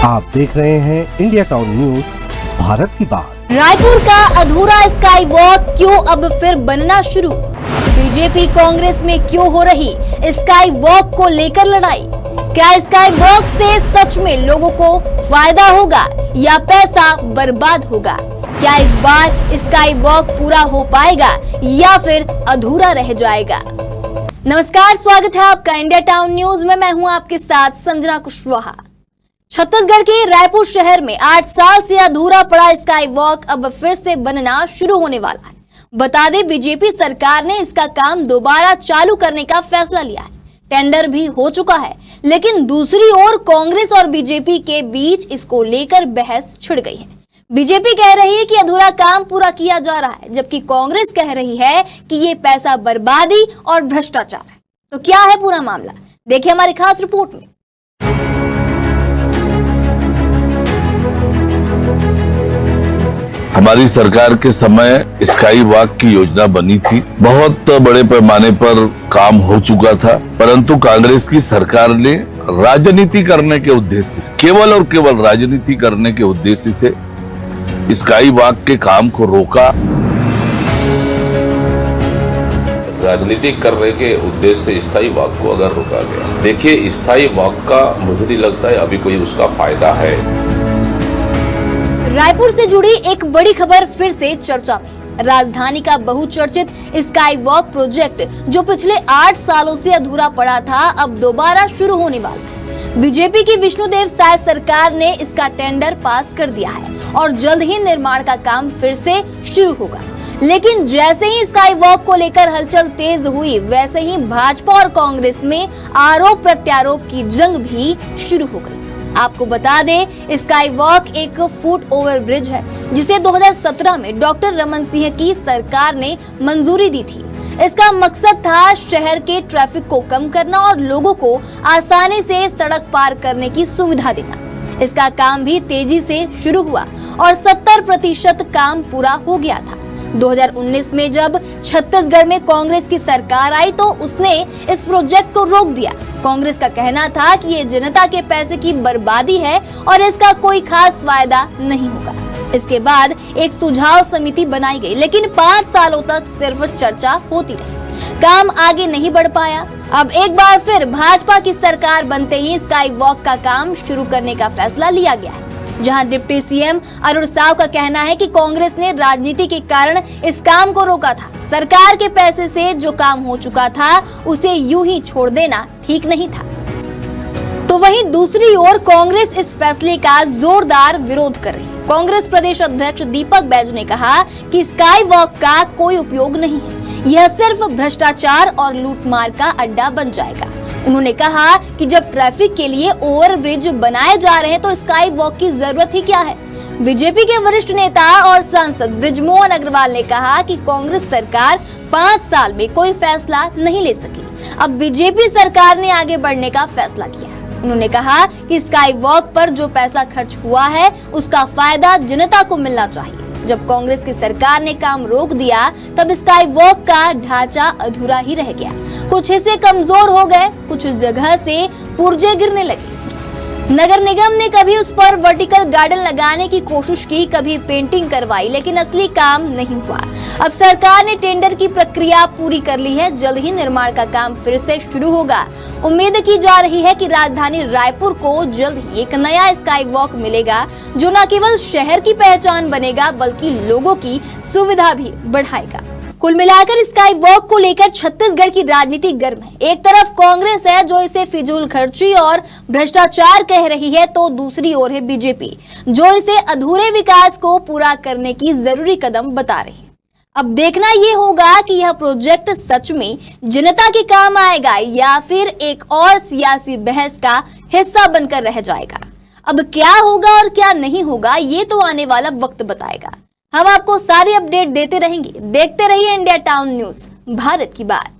आप देख रहे हैं इंडिया टाउन न्यूज, भारत की बात। रायपुर का अधूरा स्काई वॉक क्यों अब फिर बनना शुरू? बीजेपी कांग्रेस में क्यों हो रही स्काई वॉक को लेकर लड़ाई? क्या स्काई वॉक से सच में लोगों को फायदा होगा या पैसा बर्बाद होगा? क्या इस बार स्काई वॉक पूरा हो पाएगा या फिर अधूरा रह जाएगा? नमस्कार, स्वागत है आपका इंडिया टाउन न्यूज में। मैं हूं आपके साथ संजना कुशवाहा। छत्तीसगढ़ के रायपुर शहर में 8 साल से अधूरा पड़ा स्काई वॉक अब फिर से बनना शुरू होने वाला है। बता दें, बीजेपी सरकार ने इसका काम दोबारा चालू करने का फैसला लिया है। टेंडर भी हो चुका है, लेकिन दूसरी ओर कांग्रेस और बीजेपी के बीच इसको लेकर बहस छिड़ गई है। बीजेपी कह रही है कि अधूरा काम पूरा किया जा रहा है, जबकि कांग्रेस कह रही है कि ये पैसा बर्बादी और भ्रष्टाचार है। तो क्या है पूरा मामला, देखिए हमारी खास रिपोर्ट में। हमारी सरकार के समय स्काई वॉक की योजना बनी थी, बहुत बड़े पैमाने पर काम हो चुका था, परंतु कांग्रेस की सरकार ने राजनीति करने के उद्देश्य, केवल और केवल राजनीति करने के उद्देश्य से स्काई वॉक के काम को रोका। राजनीति करने के उद्देश्य से स्थायी वॉक को अगर रोका गया, देखिए स्थायी वॉक का मुझे नहीं लगता है अभी कोई उसका फायदा है। रायपुर से जुड़ी एक बड़ी खबर फिर से चर्चा में। राजधानी का बहुचर्चित स्काई वॉक प्रोजेक्ट जो पिछले 8 सालों से अधूरा पड़ा था, अब दोबारा शुरू होने वाला है। बीजेपी की विष्णुदेव साय सरकार ने इसका टेंडर पास कर दिया है और जल्द ही निर्माण का काम फिर से शुरू होगा। लेकिन जैसे ही स्काई वॉक को लेकर हलचल तेज हुई, वैसे ही भाजपा और कांग्रेस में आरोप प्रत्यारोप की जंग भी शुरू हो गई। आपको बता दें, स्काई वॉक एक फुट ओवर ब्रिज है, जिसे 2017 में डॉक्टर रमन सिंह की सरकार ने मंजूरी दी थी। इसका मकसद था शहर के ट्रैफिक को कम करना और लोगों को आसानी से सड़क पार करने की सुविधा देना। इसका काम भी तेजी से शुरू हुआ और 70% काम पूरा हो गया था। 2019 में जब छत्तीसगढ़ में कांग्रेस की सरकार आई तो उसने इस प्रोजेक्ट को रोक दिया। कांग्रेस का कहना था कि ये जनता के पैसे की बर्बादी है और इसका कोई खास फायदा नहीं होगा। इसके बाद एक सुझाव समिति बनाई गई, लेकिन 5 सालों तक सिर्फ चर्चा होती रही, काम आगे नहीं बढ़ पाया। अब एक बार फिर भाजपा की सरकार बनते ही स्काई वॉक का काम शुरू करने का फैसला लिया गया है, जहां डिप्टी सीएम अरुण साव का कहना है कि कांग्रेस ने राजनीति के कारण इस काम को रोका था। सरकार के पैसे से जो काम हो चुका था उसे यूं ही छोड़ देना ठीक नहीं था। तो वहीं दूसरी ओर कांग्रेस इस फैसले का जोरदार विरोध कर रही है। कांग्रेस प्रदेश अध्यक्ष दीपक बैजू ने कहा कि स्काई वॉक का कोई उपयोग नहीं है, यह सिर्फ भ्रष्टाचार और लूटमार का अड्डा बन जाएगा। उन्होंने कहा कि जब ट्रैफिक के लिए ओवरब्रिज बनाए जा रहे हैं तो स्काई वॉक की जरूरत ही क्या है। बीजेपी के वरिष्ठ नेता और सांसद बृजमोहन अग्रवाल ने कहा कि कांग्रेस सरकार 5 साल में कोई फैसला नहीं ले सकी, अब बीजेपी सरकार ने आगे बढ़ने का फैसला किया। उन्होंने कहा कि स्काई वॉक पर जो पैसा खर्च हुआ है उसका फायदा जनता को मिलना चाहिए। जब कांग्रेस की सरकार ने काम रोक दिया तब स्काई वॉक का ढांचा अधूरा ही रह गया। कुछ हिस्से कमजोर हो गए, कुछ जगह से पुर्जे गिरने लगे। नगर निगम ने कभी उस पर वर्टिकल गार्डन लगाने की कोशिश की, कभी पेंटिंग करवाई, लेकिन असली काम नहीं हुआ। अब सरकार ने टेंडर की प्रक्रिया पूरी कर ली है, जल्द ही निर्माण का काम फिर से शुरू होगा। उम्मीद की जा रही है कि राजधानी रायपुर को जल्द ही एक नया स्काई वॉक मिलेगा, जो न केवल शहर की पहचान बनेगा बल्कि लोगों की सुविधा भी बढ़ाएगा। कुल मिलाकर स्काई वॉक को लेकर छत्तीसगढ़ की राजनीति गर्म है। एक तरफ कांग्रेस है जो इसे फिजूल खर्ची और भ्रष्टाचार कह रही है, तो दूसरी ओर है बीजेपी जो इसे अधूरे विकास को पूरा करने की जरूरी कदम बता रही है। अब देखना ये होगा कि यह प्रोजेक्ट सच में जनता के काम आएगा या फिर एक और सियासी बहस का हिस्सा बनकर रह जाएगा। अब क्या होगा और क्या नहीं होगा, ये तो आने वाला वक्त बताएगा। हम आपको सारी अपडेट देते रहेंगे। देखते रहिए इंडिया टाउन न्यूज, भारत की बात।